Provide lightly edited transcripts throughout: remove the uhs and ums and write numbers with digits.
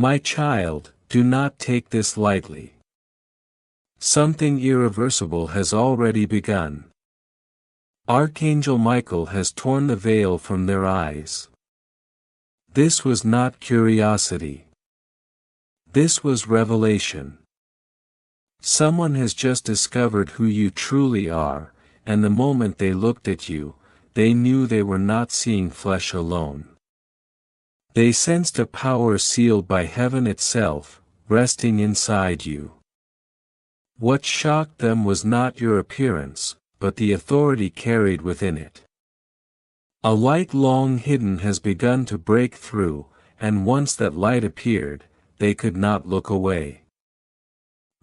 My child, do not take this lightly. Something irreversible has already begun. Archangel Michael has torn the veil from their eyes. This was not curiosity. This was revelation. Someone has just discovered who you truly are, and the moment they looked at you, they knew they were not seeing flesh alone. They sensed a power sealed by heaven itself, resting inside you. What shocked them was not your appearance, but the authority carried within it. A light long hidden has begun to break through, and once that light appeared, they could not look away.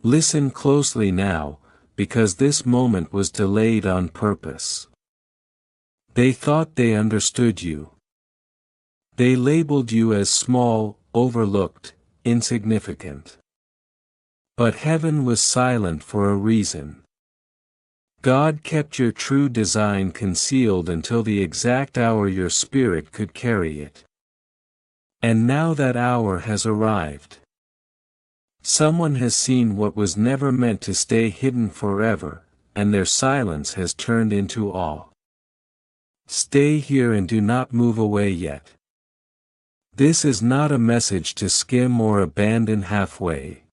Listen closely now, because this moment was delayed on purpose. They thought they understood you. They labeled you as small, overlooked, insignificant. But heaven was silent for a reason. God kept your true design concealed until the exact hour your spirit could carry it. And now that hour has arrived. Someone has seen what was never meant to stay hidden forever, and their silence has turned into awe. Stay here and do not move away yet. This is not a message to skim or abandon halfway.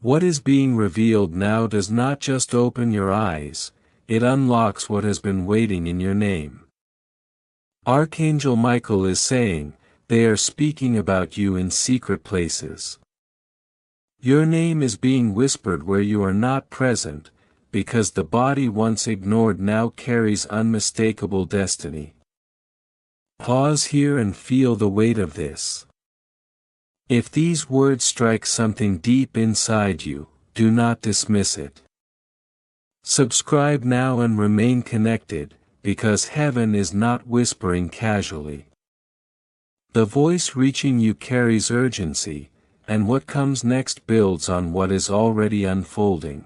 What is being revealed now does not just open your eyes, it unlocks what has been waiting in your name. Archangel Michael is saying, they are speaking about you in secret places. Your name is being whispered where you are not present, because the body once ignored now carries unmistakable destiny. Pause here and feel the weight of this. If these words strike something deep inside you, do not dismiss it. Subscribe now and remain connected, because heaven is not whispering casually. The voice reaching you carries urgency, and what comes next builds on what is already unfolding.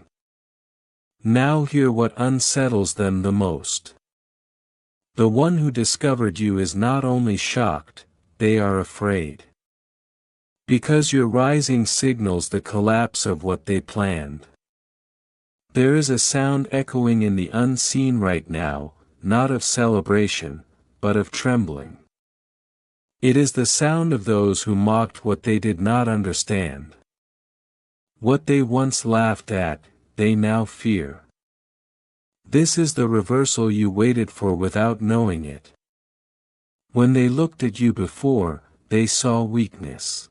Now hear what unsettles them the most. The one who discovered you is not only shocked, they are afraid. Because your rising signals the collapse of what they planned. There is a sound echoing in the unseen right now, not of celebration, but of trembling. It is the sound of those who mocked what they did not understand. What they once laughed at, they now fear. This is the reversal you waited for without knowing it. When they looked at you before, they saw weakness.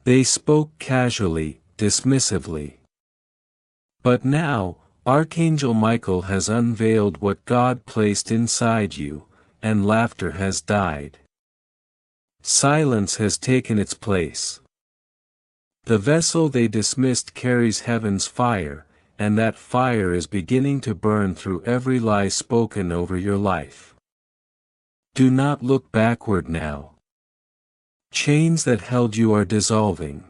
They spoke casually, dismissively. But now, Archangel Michael has unveiled what God placed inside you, and laughter has died. Silence has taken its place. The vessel they dismissed carries heaven's fire, and that fire is beginning to burn through every lie spoken over your life. Do not look backward now. Chains that held you are dissolving.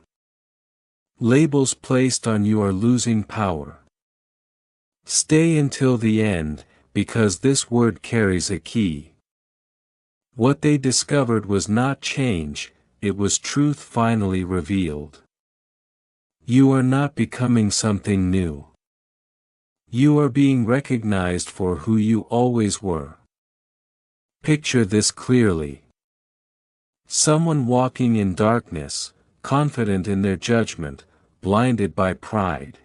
Labels placed on you are losing power. Stay until the end, because this word carries a key. What they discovered was not change, it was truth finally revealed. You are not becoming something new. You are being recognized for who you always were. Picture this clearly. Someone walking in darkness, confident in their judgment, blinded by pride.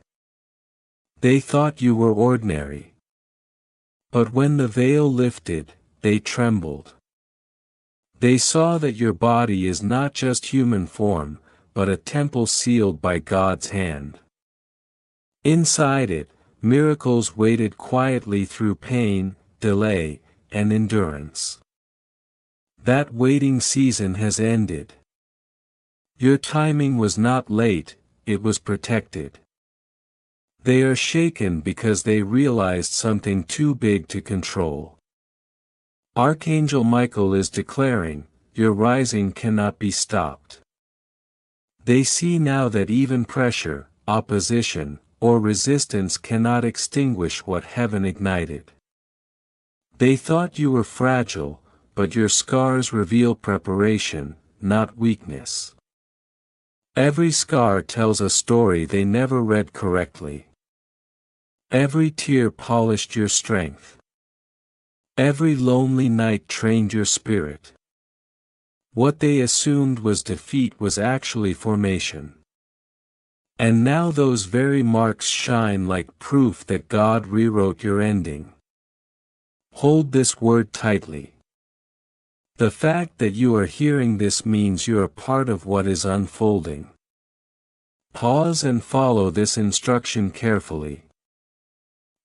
They thought you were ordinary. But when the veil lifted, they trembled. They saw that your body is not just human form, but a temple sealed by God's hand. Inside it, miracles waited quietly through pain, delay, and endurance. That waiting season has ended. Your timing was not late, it was protected. They are shaken because they realized something too big to control. Archangel Michael is declaring, your rising cannot be stopped. They see now that even pressure, opposition, or resistance cannot extinguish what heaven ignited. They thought you were fragile, but your scars reveal preparation, not weakness. Every scar tells a story they never read correctly. Every tear polished your strength. Every lonely night trained your spirit. What they assumed was defeat was actually formation. And now those very marks shine like proof that God rewrote your ending. Hold this word tightly. The fact that you are hearing this means you are part of what is unfolding. Pause and follow this instruction carefully.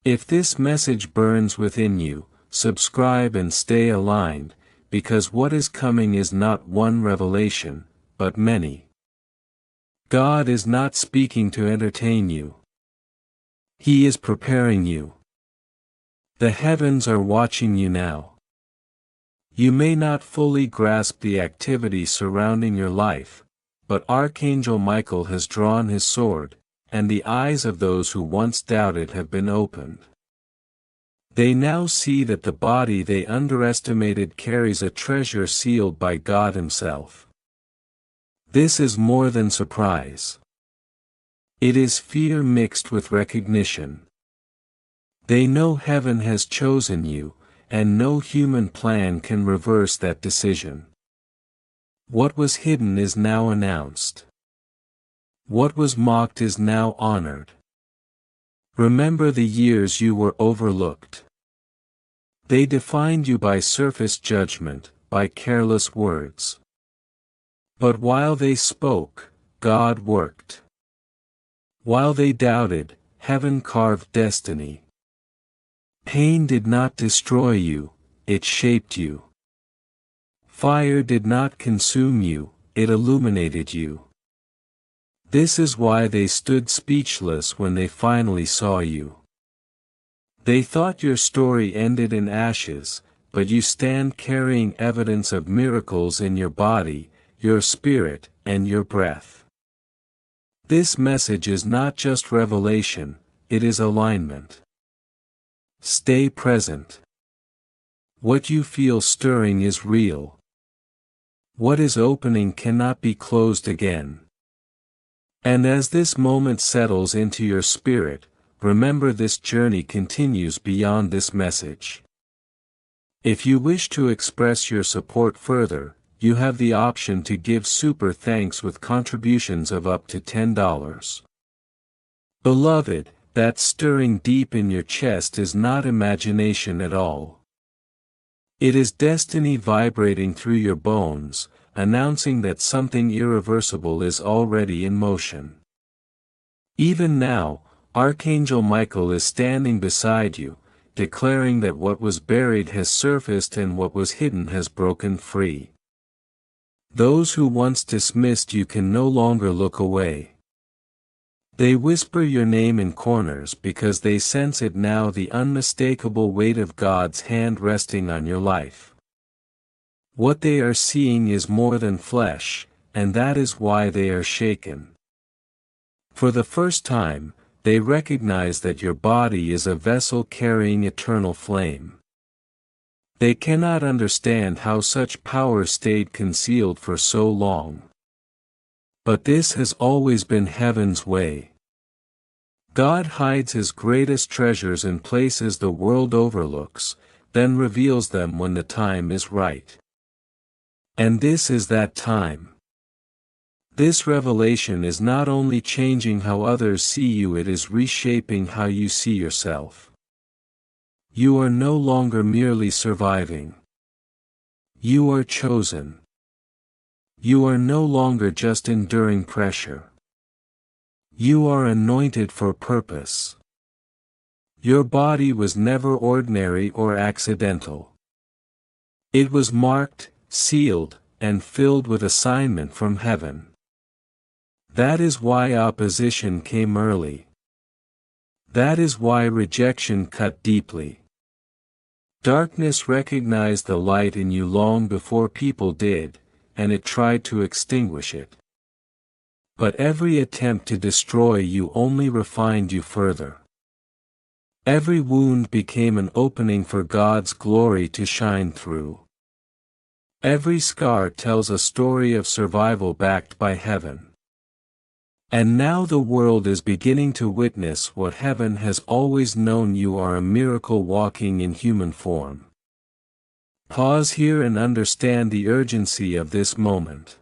If this message burns within you, subscribe and stay aligned, because what is coming is not one revelation, but many. God is not speaking to entertain you. He is preparing you. The heavens are watching you now. You may not fully grasp the activity surrounding your life, but Archangel Michael has drawn his sword, and the eyes of those who once doubted have been opened. They now see that the body they underestimated carries a treasure sealed by God Himself. This is more than surprise. It is fear mixed with recognition. They know heaven has chosen you, and no human plan can reverse that decision. What was hidden is now announced. What was mocked is now honored. Remember the years you were overlooked. They defined you by surface judgment, by careless words. But while they spoke, God worked. While they doubted, heaven carved destiny. Pain did not destroy you, it shaped you. Fire did not consume you, it illuminated you. This is why they stood speechless when they finally saw you. They thought your story ended in ashes, but you stand carrying evidence of miracles in your body, your spirit, and your breath. This message is not just revelation, it is alignment. Stay present. What you feel stirring is real. What is opening cannot be closed again. And as this moment settles into your spirit, remember this journey continues beyond this message. If you wish to express your support further, you have the option to give super thanks with contributions of up to $10. Beloved, that stirring deep in your chest is not imagination at all. It is destiny vibrating through your bones, announcing that something irreversible is already in motion. Even now, Archangel Michael is standing beside you, declaring that what was buried has surfaced and what was hidden has broken free. Those who once dismissed you can no longer look away. They whisper your name in corners because they sense it now, the unmistakable weight of God's hand resting on your life. What they are seeing is more than flesh, and that is why they are shaken. For the first time, they recognize that your body is a vessel carrying eternal flame. They cannot understand how such power stayed concealed for so long. But this has always been heaven's way. God hides His greatest treasures in places the world overlooks, then reveals them when the time is right. And this is that time. This revelation is not only changing how others see you, it is reshaping how you see yourself. You are no longer merely surviving. You are chosen. You are no longer just enduring pressure. You are anointed for purpose. Your body was never ordinary or accidental. It was marked, sealed, and filled with assignment from heaven. That is why opposition came early. That is why rejection cut deeply. Darkness recognized the light in you long before people did, and it tried to extinguish it. But every attempt to destroy you only refined you further. Every wound became an opening for God's glory to shine through. Every scar tells a story of survival backed by heaven. And now the world is beginning to witness what heaven has always known: you are a miracle walking in human form. Pause here and understand the urgency of this moment.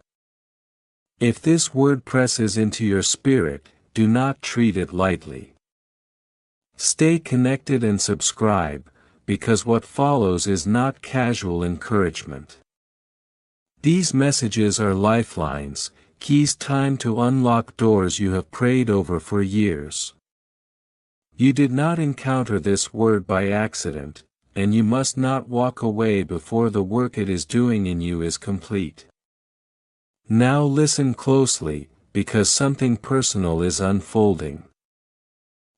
If this word presses into your spirit, do not treat it lightly. Stay connected and subscribe, because what follows is not casual encouragement. These messages are lifelines, keys timed to unlock doors you have prayed over for years. You did not encounter this word by accident, and you must not walk away before the work it is doing in you is complete. Now listen closely, because something personal is unfolding.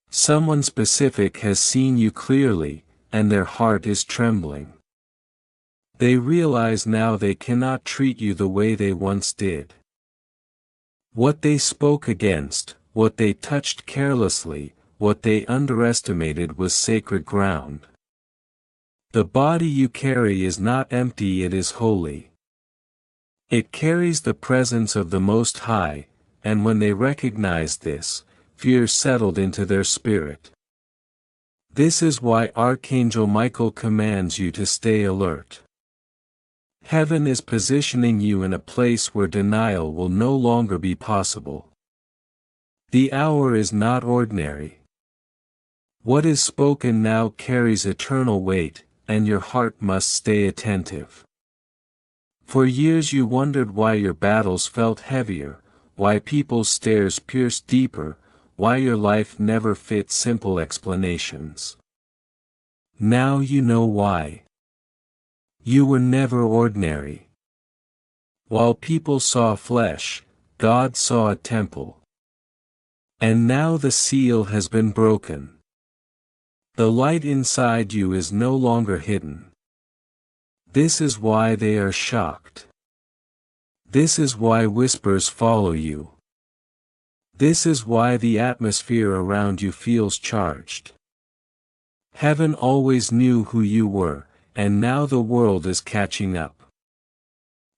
Someone specific has seen you clearly, and their heart is trembling. They realize now they cannot treat you the way they once did. What they spoke against, what they touched carelessly, what they underestimated was sacred ground. The body you carry is not empty, it is holy. It carries the presence of the Most High, and when they recognized this, fear settled into their spirit. This is why Archangel Michael commands you to stay alert. Heaven is positioning you in a place where denial will no longer be possible. The hour is not ordinary. What is spoken now carries eternal weight, and your heart must stay attentive. For years you wondered why your battles felt heavier, why people's stares pierced deeper, why your life never fit simple explanations. Now you know why. You were never ordinary. While people saw flesh, God saw a temple. And now the seal has been broken. The light inside you is no longer hidden. This is why they are shocked. This is why whispers follow you. This is why the atmosphere around you feels charged. Heaven always knew who you were, and now the world is catching up.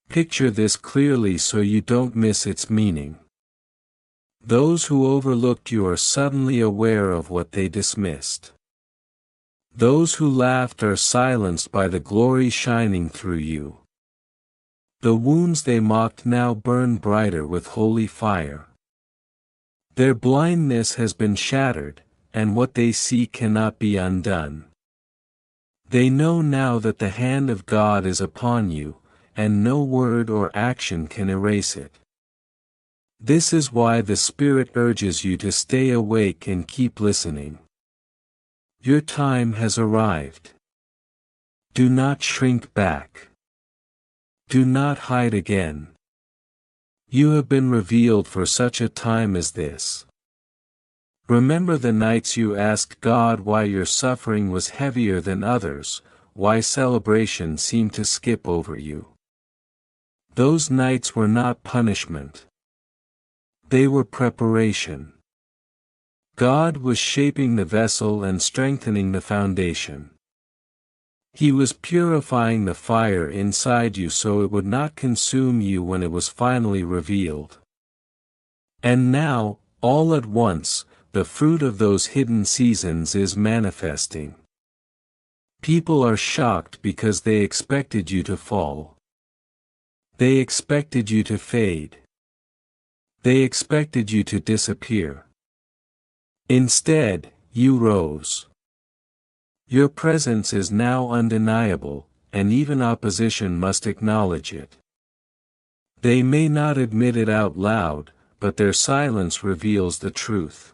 Picture this clearly so you don't miss its meaning. Those who overlooked you are suddenly aware of what they dismissed. Those who laughed are silenced by the glory shining through you. The wounds they mocked now burn brighter with holy fire. Their blindness has been shattered, and what they see cannot be undone. They know now that the hand of God is upon you, and no word or action can erase it. This is why the Spirit urges you to stay awake and keep listening. Your time has arrived. Do not shrink back. Do not hide again. You have been revealed for such a time as this. Remember the nights you asked God why your suffering was heavier than others, why celebration seemed to skip over you. Those nights were not punishment. They were preparation. God was shaping the vessel and strengthening the foundation. He was purifying the fire inside you so it would not consume you when it was finally revealed. And now, all at once, the fruit of those hidden seasons is manifesting. People are shocked because they expected you to fall. They expected you to fade. They expected you to disappear. Instead, you rose. Your presence is now undeniable, and even opposition must acknowledge it. They may not admit it out loud, but their silence reveals the truth.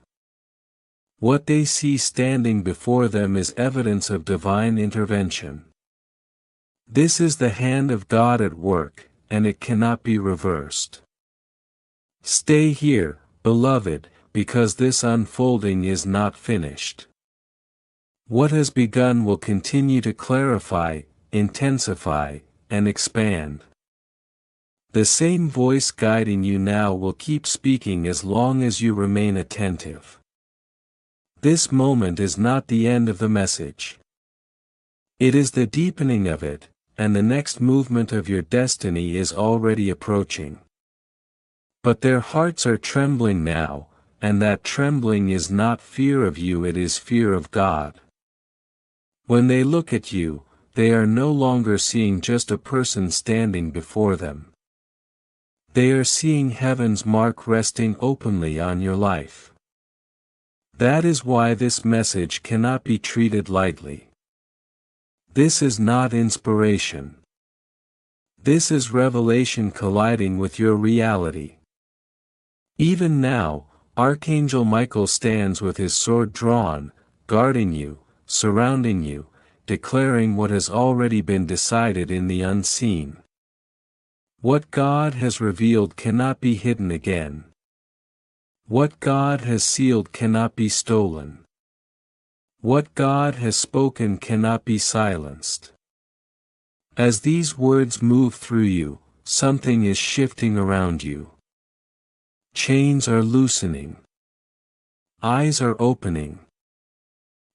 What they see standing before them is evidence of divine intervention. This is the hand of God at work, and it cannot be reversed. Stay here, beloved, because this unfolding is not finished. What has begun will continue to clarify, intensify, and expand. The same voice guiding you now will keep speaking as long as you remain attentive. This moment is not the end of the message. It is the deepening of it, and the next movement of your destiny is already approaching. But their hearts are trembling now, and that trembling is not fear of you, it is fear of God. When they look at you, they are no longer seeing just a person standing before them. They are seeing heaven's mark resting openly on your life. That is why this message cannot be treated lightly. This is not inspiration. This is revelation colliding with your reality. Even now, Archangel Michael stands with his sword drawn, guarding you, surrounding you, declaring what has already been decided in the unseen. What God has revealed cannot be hidden again. What God has sealed cannot be stolen. What God has spoken cannot be silenced. As these words move through you, something is shifting around you. Chains are loosening. Eyes are opening.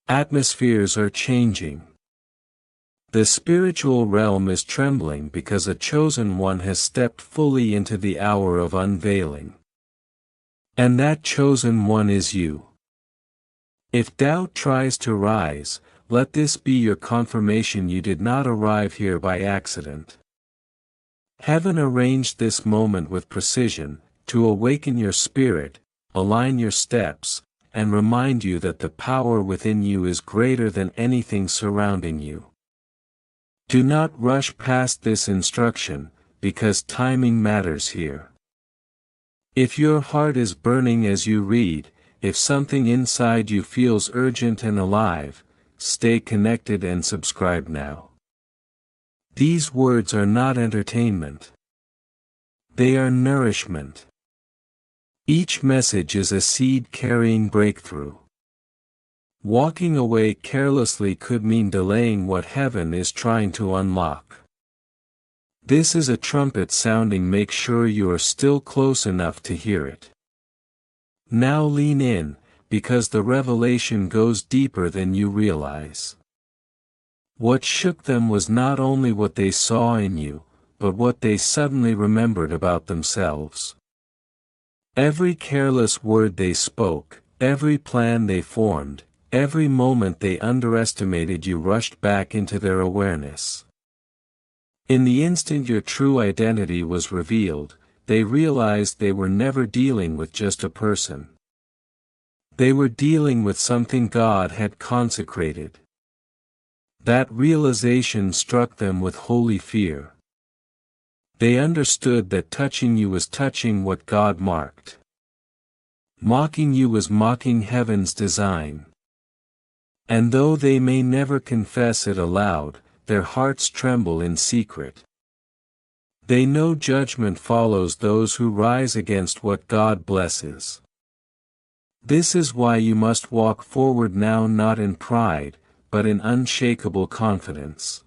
Atmospheres are changing. The spiritual realm is trembling because a chosen one has stepped fully into the hour of unveiling. And that chosen one is you. If doubt tries to rise, let this be your confirmation you did not arrive here by accident. Heaven arranged this moment with precision, to awaken your spirit, align your steps, and remind you that the power within you is greater than anything surrounding you. Do not rush past this instruction, because timing matters here. If your heart is burning as you read, if something inside you feels urgent and alive, stay connected and subscribe now. These words are not entertainment. They are nourishment. Each message is a seed carrying breakthrough. Walking away carelessly could mean delaying what heaven is trying to unlock. This is a trumpet sounding, make sure you are still close enough to hear it. Now lean in, because the revelation goes deeper than you realize. What shook them was not only what they saw in you, but what they suddenly remembered about themselves. Every careless word they spoke, every plan they formed, every moment they underestimated you rushed back into their awareness. In the instant your true identity was revealed, they realized they were never dealing with just a person. They were dealing with something God had consecrated. That realization struck them with holy fear. They understood that touching you was touching what God marked. Mocking you was mocking heaven's design. And though they may never confess it aloud, their hearts tremble in secret. They know judgment follows those who rise against what God blesses. This is why you must walk forward now, not in pride, but in unshakable confidence.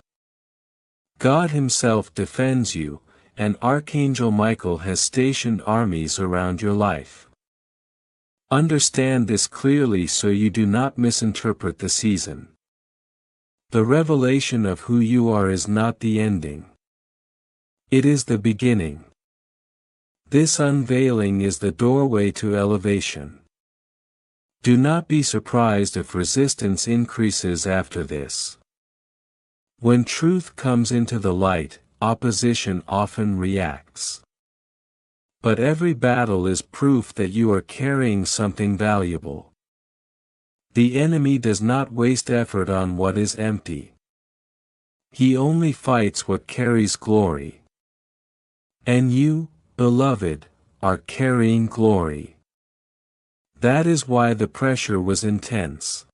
God Himself defends you, and Archangel Michael has stationed armies around your life. Understand this clearly so you do not misinterpret the season. The revelation of who you are is not the ending. It is the beginning. This unveiling is the doorway to elevation. Do not be surprised if resistance increases after this. When truth comes into the light, opposition often reacts. But every battle is proof that you are carrying something valuable. The enemy does not waste effort on what is empty. He only fights what carries glory. And you, beloved, are carrying glory. That is why the pressure was intense.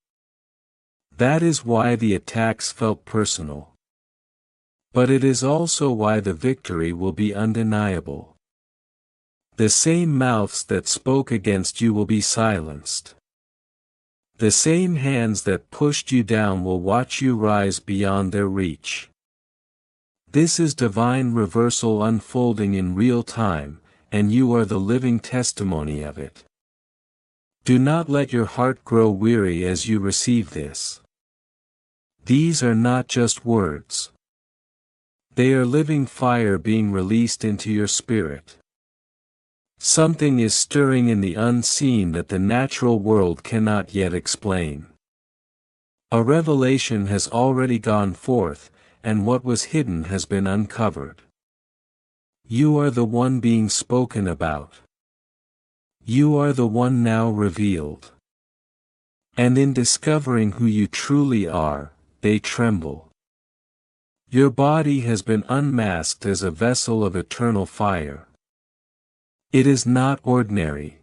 That is why the attacks felt personal. But it is also why the victory will be undeniable. The same mouths that spoke against you will be silenced. The same hands that pushed you down will watch you rise beyond their reach. This is divine reversal unfolding in real time, and you are the living testimony of it. Do not let your heart grow weary as you receive this. These are not just words. They are living fire being released into your spirit. Something is stirring in the unseen that the natural world cannot yet explain. A revelation has already gone forth, and what was hidden has been uncovered. You are the one being spoken about. You are the one now revealed. And in discovering who you truly are, they tremble. Your body has been unmasked as a vessel of eternal fire. It is not ordinary.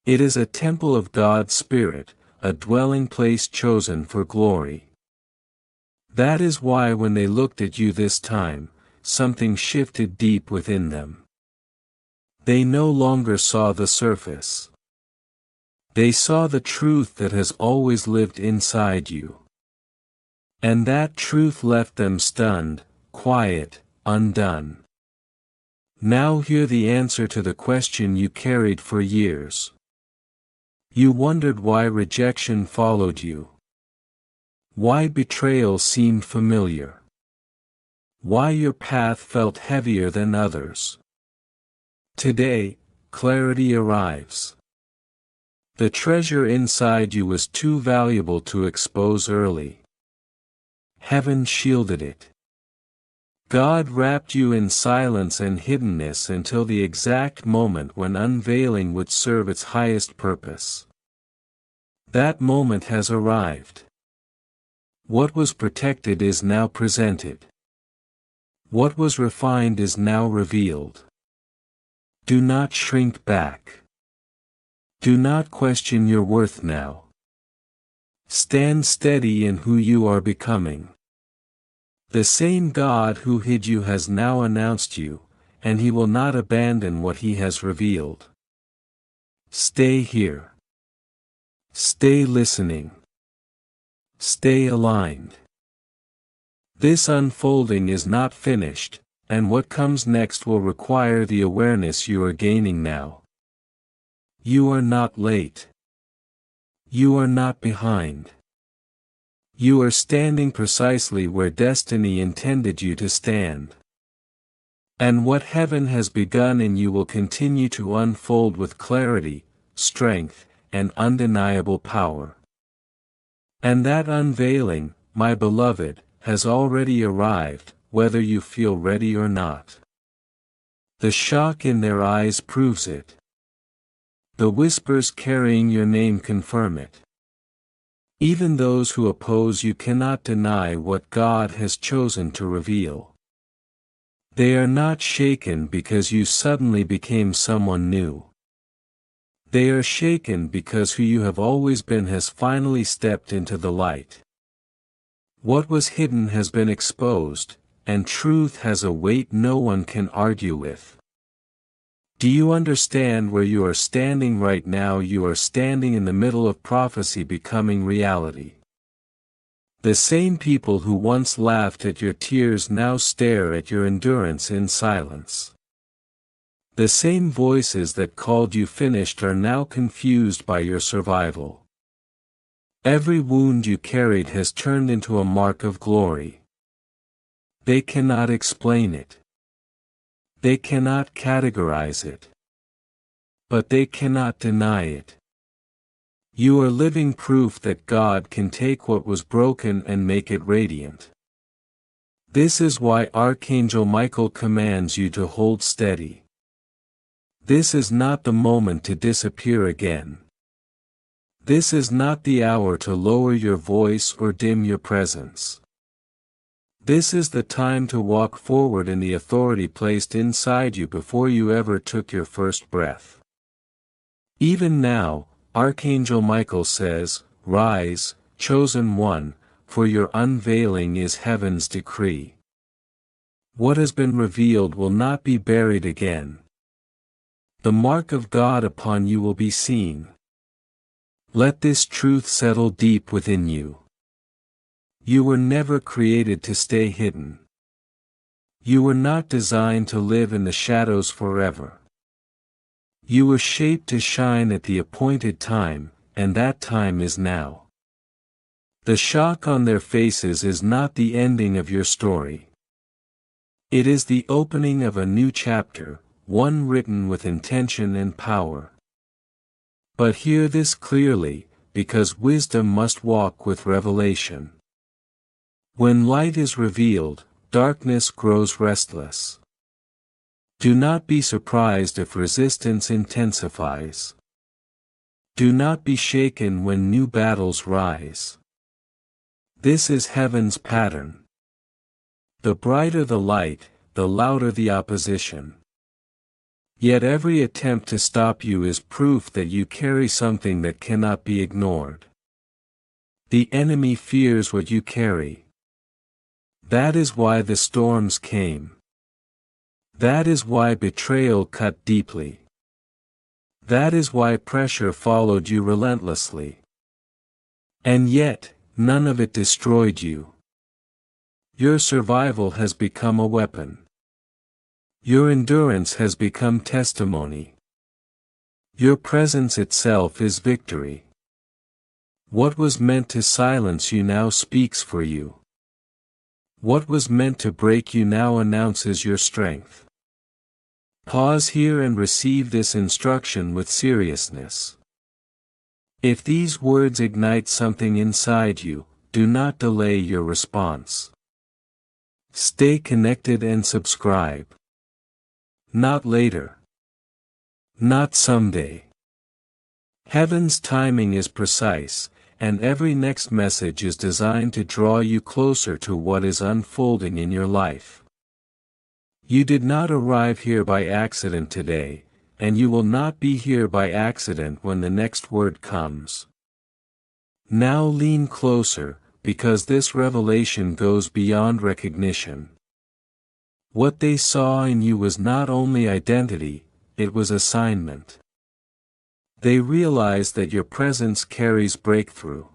It is a temple of God's Spirit, a dwelling place chosen for glory. That is why when they looked at you this time, something shifted deep within them. They no longer saw the surface. They saw the truth that has always lived inside you. And that truth left them stunned, quiet, undone. Now hear the answer to the question you carried for years. You wondered why rejection followed you. Why betrayal seemed familiar. Why your path felt heavier than others. Today, clarity arrives. The treasure inside you was too valuable to expose early. Heaven shielded it. God wrapped you in silence and hiddenness until the exact moment when unveiling would serve its highest purpose. That moment has arrived. What was protected is now presented. What was refined is now revealed. Do not shrink back. Do not question your worth now. Stand steady in who you are becoming. The same God who hid you has now announced you, and He will not abandon what He has revealed. Stay here. Stay listening. Stay aligned. This unfolding is not finished, and what comes next will require the awareness you are gaining now. You are not late. You are not behind. You are standing precisely where destiny intended you to stand. And what heaven has begun in you will continue to unfold with clarity, strength, and undeniable power. And that unveiling, my beloved, has already arrived, whether you feel ready or not. The shock in their eyes proves it. The whispers carrying your name confirm it. Even those who oppose you cannot deny what God has chosen to reveal. They are not shaken because you suddenly became someone new. They are shaken because who you have always been has finally stepped into the light. What was hidden has been exposed, and truth has a weight no one can argue with. Do you understand where you are standing right now? You are standing in the middle of prophecy becoming reality. The same people who once laughed at your tears now stare at your endurance in silence. The same voices that called you finished are now confused by your survival. Every wound you carried has turned into a mark of glory. They cannot explain it. They cannot categorize it. But they cannot deny it. You are living proof that God can take what was broken and make it radiant. This is why Archangel Michael commands you to hold steady. This is not the moment to disappear again. This is not the hour to lower your voice or dim your presence. This is the time to walk forward in the authority placed inside you before you ever took your first breath. Even now, Archangel Michael says, "Rise, chosen one, for your unveiling is heaven's decree. What has been revealed will not be buried again. The mark of God upon you will be seen. Let this truth settle deep within you. You were never created to stay hidden. You were not designed to live in the shadows forever. You were shaped to shine at the appointed time, and that time is now." The shock on their faces is not the ending of your story. It is the opening of a new chapter, one written with intention and power. But hear this clearly, because wisdom must walk with revelation. When light is revealed, darkness grows restless. Do not be surprised if resistance intensifies. Do not be shaken when new battles rise. This is heaven's pattern. The brighter the light, the louder the opposition. Yet every attempt to stop you is proof that you carry something that cannot be ignored. The enemy fears what you carry. That is why the storms came. That is why betrayal cut deeply. That is why pressure followed you relentlessly. And yet, none of it destroyed you. Your survival has become a weapon. Your endurance has become testimony. Your presence itself is victory. What was meant to silence you now speaks for you. What was meant to break you now announces your strength. Pause here and receive this instruction with seriousness. If these words ignite something inside you, do not delay your response. Stay connected and subscribe. Not later. Not someday. Heaven's timing is precise, and every next message is designed to draw you closer to what is unfolding in your life. You did not arrive here by accident today, and you will not be here by accident when the next word comes. Now lean closer, because this revelation goes beyond recognition. What they saw in you was not only identity, it was assignment. They realized that your presence carries breakthrough.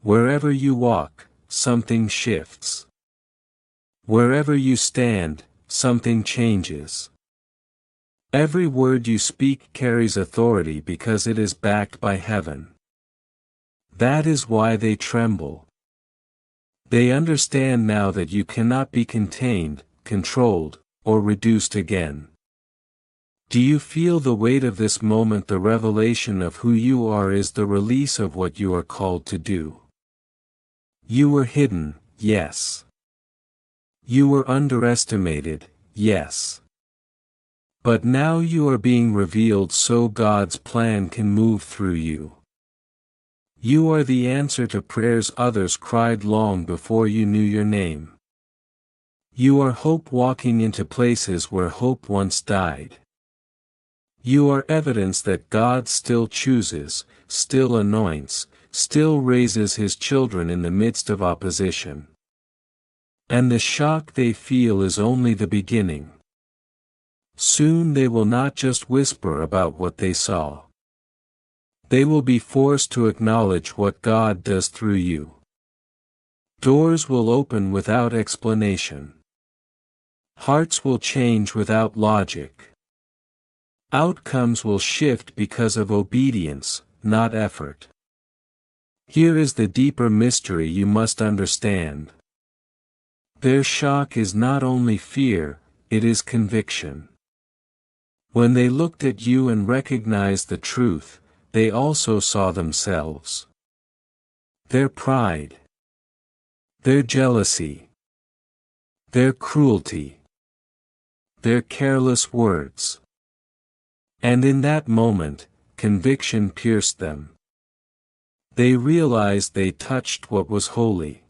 Wherever you walk, something shifts. Wherever you stand, something changes. Every word you speak carries authority because it is backed by heaven. That is why they tremble. They understand now that you cannot be contained, controlled, or reduced again. Do you feel the weight of this moment? The revelation of who you are is the release of what you are called to do. You were hidden, yes. You were underestimated, yes. But now you are being revealed so God's plan can move through you. You are the answer to prayers others cried long before you knew your name. You are hope walking into places where hope once died. You are evidence that God still chooses, still anoints, still raises His children in the midst of opposition. And the shock they feel is only the beginning. Soon they will not just whisper about what they saw. They will be forced to acknowledge what God does through you. Doors will open without explanation. Hearts will change without logic. Outcomes will shift because of obedience, not effort. Here is the deeper mystery you must understand. Their shock is not only fear, it is conviction. When they looked at you and recognized the truth, they also saw themselves. Their pride. Their jealousy. Their cruelty. Their careless words. And in that moment, conviction pierced them. They realized they touched what was holy.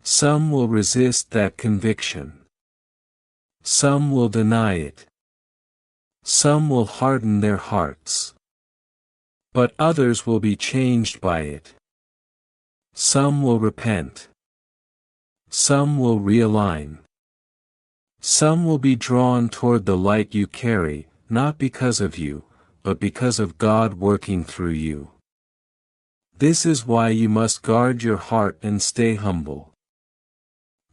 Some will resist that conviction. Some will deny it. Some will harden their hearts. But others will be changed by it. Some will repent. Some will realign. Some will be drawn toward the light you carry, not because of you, but because of God working through you. This is why you must guard your heart and stay humble.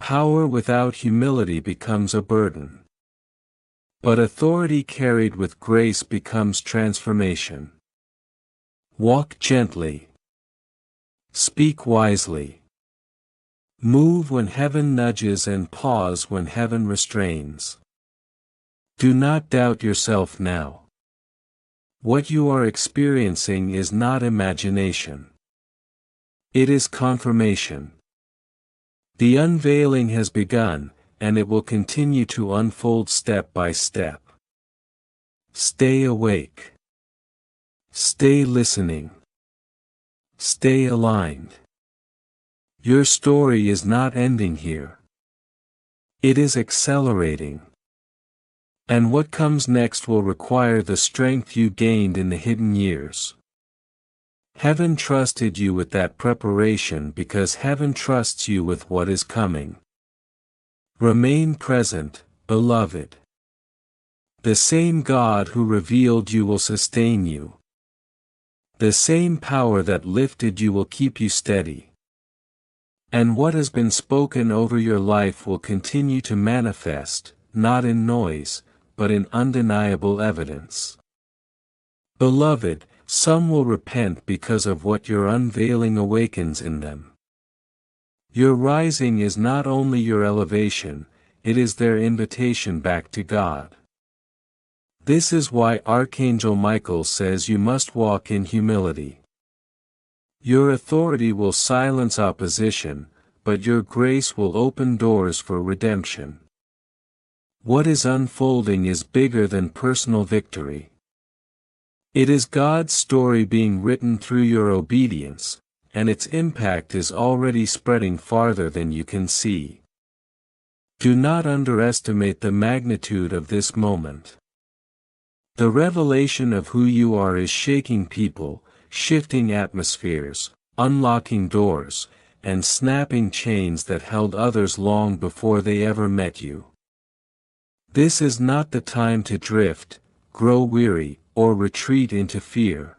Power without humility becomes a burden. But authority carried with grace becomes transformation. Walk gently. Speak wisely. Move when heaven nudges and pause when heaven restrains. Do not doubt yourself now. What you are experiencing is not imagination. It is confirmation. The unveiling has begun, and it will continue to unfold step by step. Stay awake. Stay listening. Stay aligned. Your story is not ending here. It is accelerating. And what comes next will require the strength you gained in the hidden years. Heaven trusted you with that preparation because heaven trusts you with what is coming. Remain present, beloved. The same God who revealed you will sustain you. The same power that lifted you will keep you steady. And what has been spoken over your life will continue to manifest, not in noise, but in undeniable evidence. Beloved, some will repent because of what your unveiling awakens in them. Your rising is not only your elevation, it is their invitation back to God. This is why Archangel Michael says you must walk in humility. Your authority will silence opposition, but your grace will open doors for redemption. What is unfolding is bigger than personal victory. It is God's story being written through your obedience, and its impact is already spreading farther than you can see. Do not underestimate the magnitude of this moment. The revelation of who you are is shaking people, shifting atmospheres, unlocking doors, and snapping chains that held others long before they ever met you. This is not the time to drift, grow weary, or retreat into fear.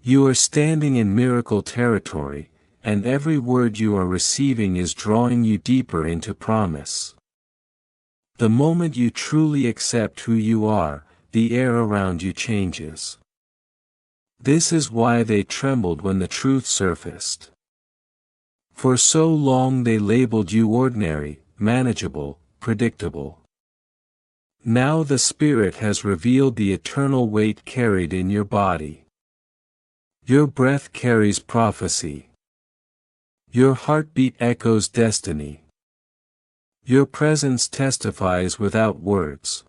You are standing in miracle territory, and every word you are receiving is drawing you deeper into promise. The moment you truly accept who you are, the air around you changes. This is why they trembled when the truth surfaced. For so long they labeled you ordinary, manageable, predictable. Now the Spirit has revealed the eternal weight carried in your body. Your breath carries prophecy. Your heartbeat echoes destiny. Your presence testifies without words.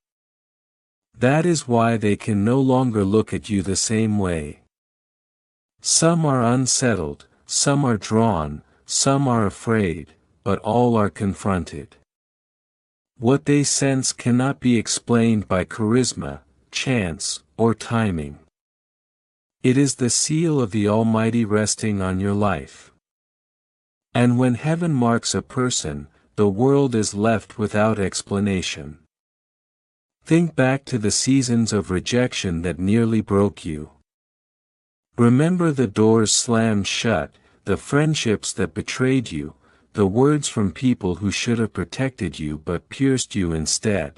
That is why they can no longer look at you the same way. Some are unsettled, some are drawn, some are afraid, but all are confronted. What they sense cannot be explained by charisma, chance, or timing. It is the seal of the Almighty resting on your life. And when heaven marks a person, the world is left without explanation. Think back to the seasons of rejection that nearly broke you. Remember the doors slammed shut, the friendships that betrayed you, the words from people who should have protected you but pierced you instead.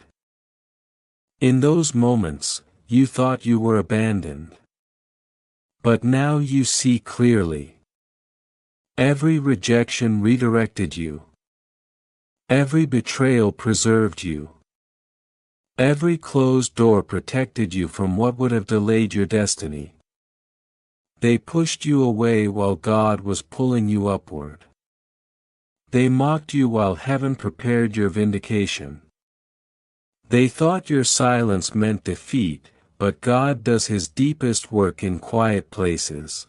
In those moments, you thought you were abandoned. But now you see clearly. Every rejection redirected you. Every betrayal preserved you. Every closed door protected you from what would have delayed your destiny. They pushed you away while God was pulling you upward. They mocked you while heaven prepared your vindication. They thought your silence meant defeat, but God does His deepest work in quiet places.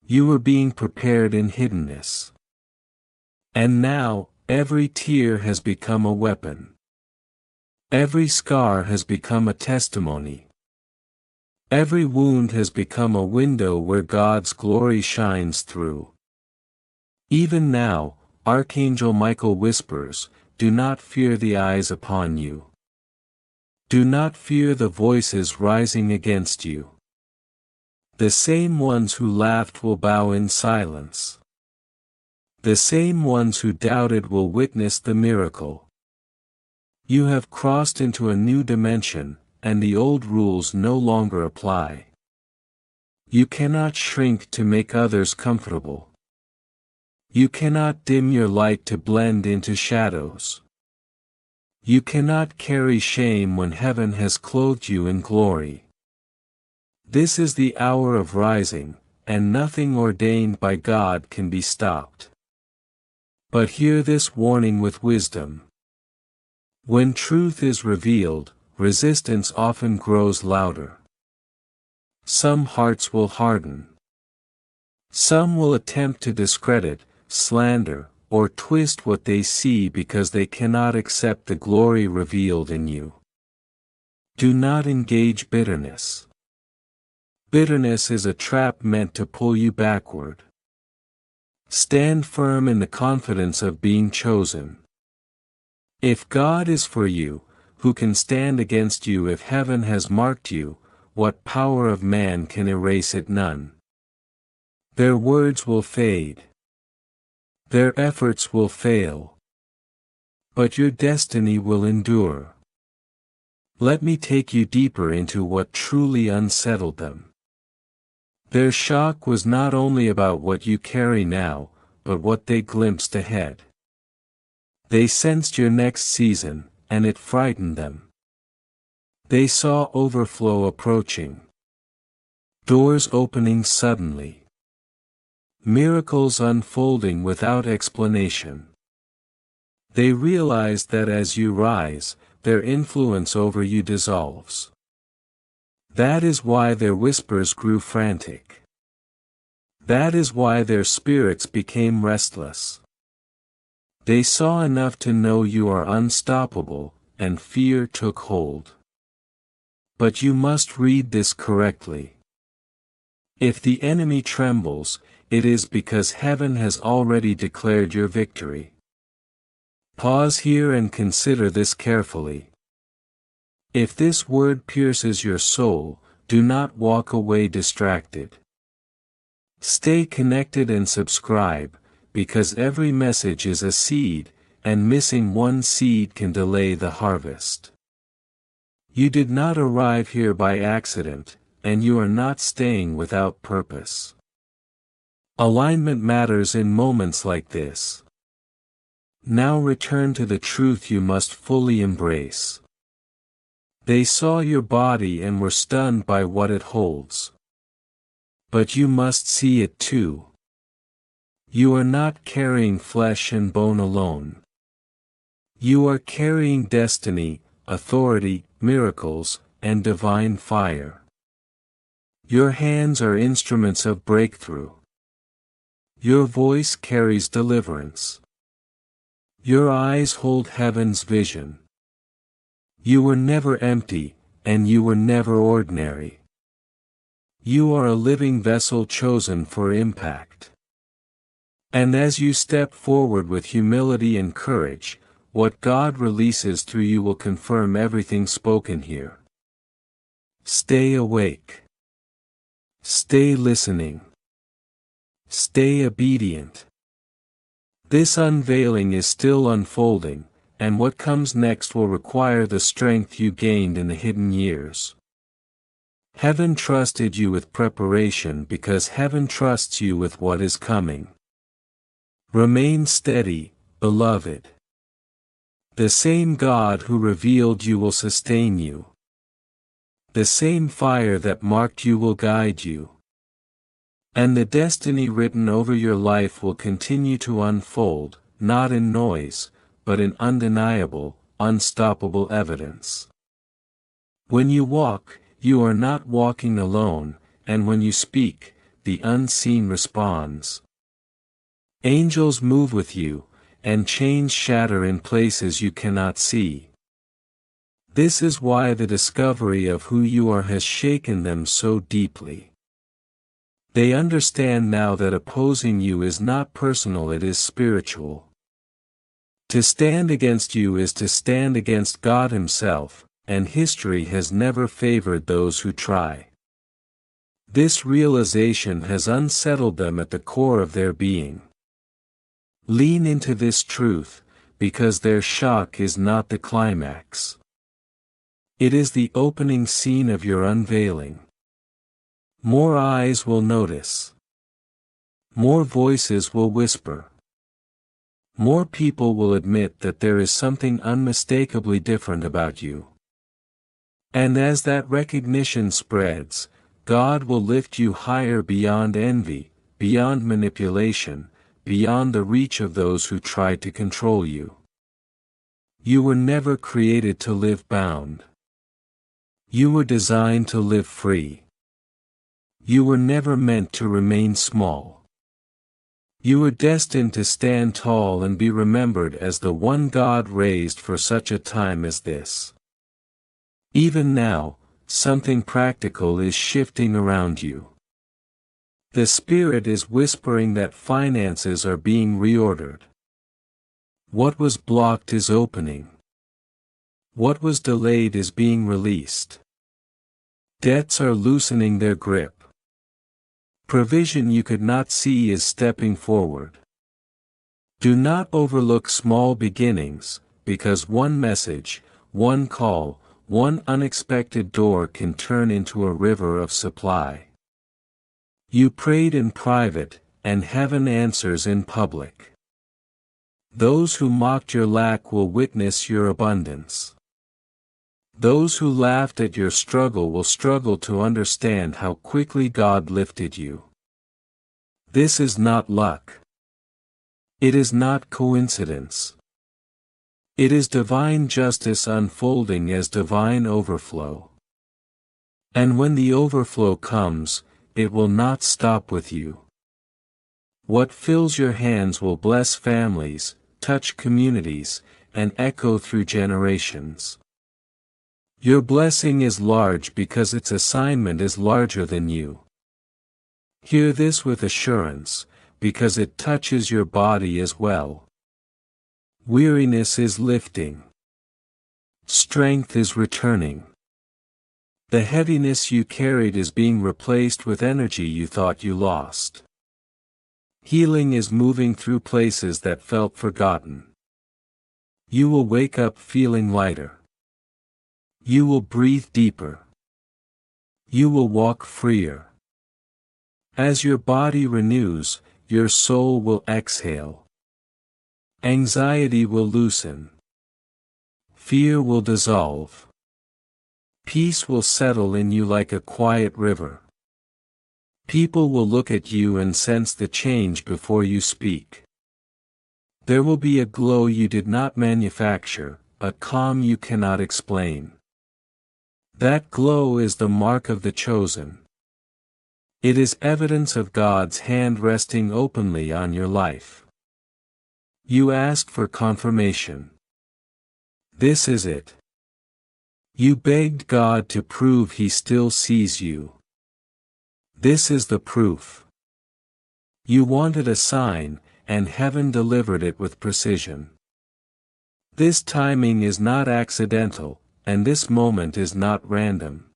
You were being prepared in hiddenness. And now, every tear has become a weapon. Every scar has become a testimony. Every wound has become a window where God's glory shines through. Even now, Archangel Michael whispers, "Do not fear the eyes upon you. Do not fear the voices rising against you. The same ones who laughed will bow in silence. The same ones who doubted will witness the miracle. You have crossed into a new dimension, and the old rules no longer apply. You cannot shrink to make others comfortable. You cannot dim your light to blend into shadows. You cannot carry shame when heaven has clothed you in glory. This is the hour of rising, and nothing ordained by God can be stopped. But hear this warning with wisdom. When truth is revealed, resistance often grows louder. Some hearts will harden. Some will attempt to discredit, slander, or twist what they see because they cannot accept the glory revealed in you. Do not engage bitterness. Bitterness is a trap meant to pull you backward. Stand firm in the confidence of being chosen. If God is for you, who can stand against you? If heaven has marked you, what power of man can erase it? None. Their words will fade. Their efforts will fail. But your destiny will endure. Let me take you deeper into what truly unsettled them. Their shock was not only about what you carry now, but what they glimpsed ahead. They sensed your next season, and it frightened them. They saw overflow approaching. Doors opening suddenly. Miracles unfolding without explanation. They realized that as you rise, their influence over you dissolves. That is why their whispers grew frantic. That is why their spirits became restless. They saw enough to know you are unstoppable, and fear took hold. But you must read this correctly. If the enemy trembles, it is because heaven has already declared your victory. Pause here and consider this carefully. If this word pierces your soul, do not walk away distracted. Stay connected and subscribe, because every message is a seed, and missing one seed can delay the harvest. You did not arrive here by accident, and you are not staying without purpose. Alignment matters in moments like this. Now return to the truth you must fully embrace. They saw your body and were stunned by what it holds. But you must see it too. You are not carrying flesh and bone alone. You are carrying destiny, authority, miracles, and divine fire. Your hands are instruments of breakthrough. Your voice carries deliverance. Your eyes hold heaven's vision. You were never empty, and you were never ordinary. You are a living vessel chosen for impact. And as you step forward with humility and courage, what God releases through you will confirm everything spoken here. Stay awake. Stay listening. Stay obedient. This unveiling is still unfolding, and what comes next will require the strength you gained in the hidden years. Heaven trusted you with preparation because heaven trusts you with what is coming. Remain steady, beloved. The same God who revealed you will sustain you. The same fire that marked you will guide you. And the destiny written over your life will continue to unfold, not in noise, but in undeniable, unstoppable evidence. When you walk, you are not walking alone, and when you speak, the unseen responds. Angels move with you, and chains shatter in places you cannot see. This is why the discovery of who you are has shaken them so deeply. They understand now that opposing you is not personal, it is spiritual. To stand against you is to stand against God Himself, and history has never favored those who try. This realization has unsettled them at the core of their being. Lean into this truth, because their shock is not the climax. It is the opening scene of your unveiling. More eyes will notice. More voices will whisper. More people will admit that there is something unmistakably different about you. And as that recognition spreads, God will lift you higher beyond envy, beyond manipulation, beyond the reach of those who try to control you. You were never created to live bound. You were designed to live free. You were never meant to remain small. You were destined to stand tall and be remembered as the one God raised for such a time as this. Even now, something practical is shifting around you. The Spirit is whispering that finances are being reordered. What was blocked is opening. What was delayed is being released. Debts are loosening their grip. Provision you could not see is stepping forward. Do not overlook small beginnings, because one message, one call, one unexpected door can turn into a river of supply. You prayed in private, and heaven answers in public. Those who mocked your lack will witness your abundance. Those who laughed at your struggle will struggle to understand how quickly God lifted you. This is not luck. It is not coincidence. It is divine justice unfolding as divine overflow. And when the overflow comes, it will not stop with you. What fills your hands will bless families, touch communities, and echo through generations. Your blessing is large because its assignment is larger than you. Hear this with assurance, because it touches your body as well. Weariness is lifting. Strength is returning. The heaviness you carried is being replaced with energy you thought you lost. Healing is moving through places that felt forgotten. You will wake up feeling lighter. You will breathe deeper. You will walk freer. As your body renews, your soul will exhale. Anxiety will loosen. Fear will dissolve. Peace will settle in you like a quiet river. People will look at you and sense the change before you speak. There will be a glow you did not manufacture, a calm you cannot explain. That glow is the mark of the chosen. It is evidence of God's hand resting openly on your life. You asked for confirmation. This is it. You begged God to prove He still sees you. This is the proof. You wanted a sign, and heaven delivered it with precision. This timing is not accidental, and this moment is not random.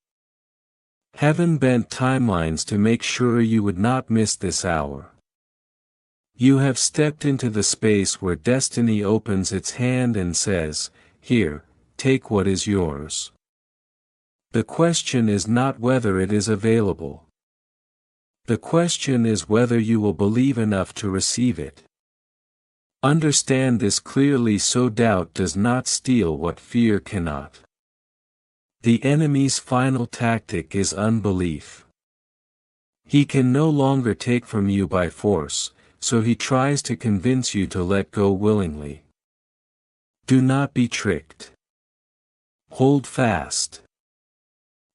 Heaven bent timelines to make sure you would not miss this hour. You have stepped into the space where destiny opens its hand and says, "Here, take what is yours." The question is not whether it is available. The question is whether you will believe enough to receive it. Understand this clearly so doubt does not steal what fear cannot. The enemy's final tactic is unbelief. He can no longer take from you by force, so he tries to convince you to let go willingly. Do not be tricked. Hold fast.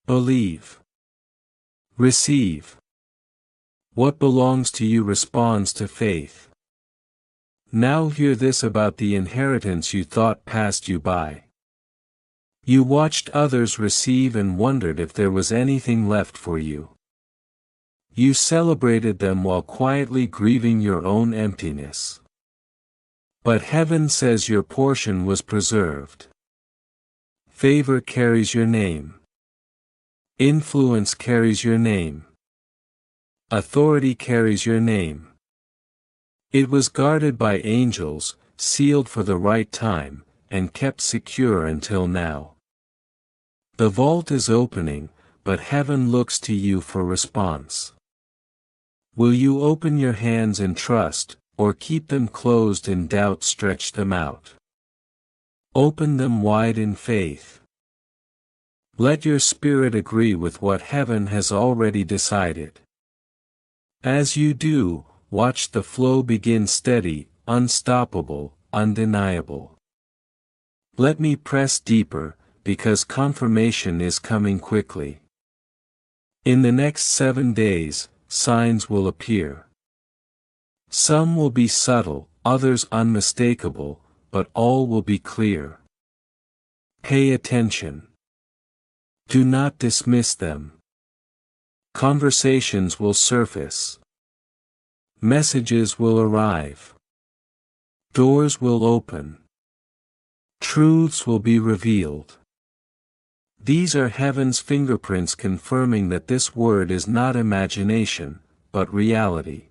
Believe. Receive. What belongs to you responds to faith. Now hear this about the inheritance you thought passed you by. You watched others receive and wondered if there was anything left for you. You celebrated them while quietly grieving your own emptiness. But heaven says your portion was preserved. Favor carries your name. Influence carries your name. Authority carries your name. It was guarded by angels, sealed for the right time, and kept secure until now. The vault is opening, but heaven looks to you for response. Will you open your hands in trust, or keep them closed in doubt. Stretch them out. Open them wide in faith. Let your spirit agree with what heaven has already decided. As you do, watch the flow begin steady, unstoppable, undeniable. Let me press deeper, because confirmation is coming quickly. In the next 7 days, signs will appear. Some will be subtle, others unmistakable, but all will be clear. Pay attention. Do not dismiss them. Conversations will surface. Messages will arrive. Doors will open. Truths will be revealed. These are heaven's fingerprints confirming that this word is not imagination, but reality.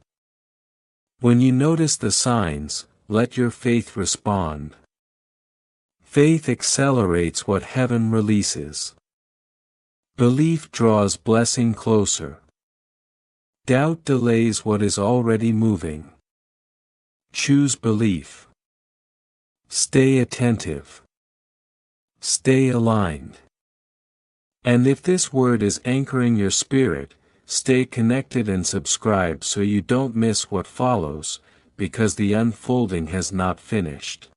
When you notice the signs, let your faith respond. Faith accelerates what heaven releases. Belief draws blessing closer. Doubt delays what is already moving. Choose belief. Stay attentive. Stay aligned. And if this word is anchoring your spirit, stay connected and subscribe so you don't miss what follows, because the unfolding has not finished.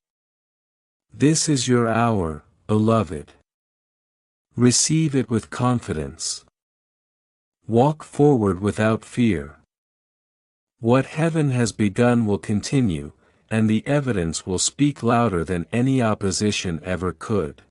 This is your hour, beloved. Receive it with confidence. Walk forward without fear. What heaven has begun will continue, and the evidence will speak louder than any opposition ever could.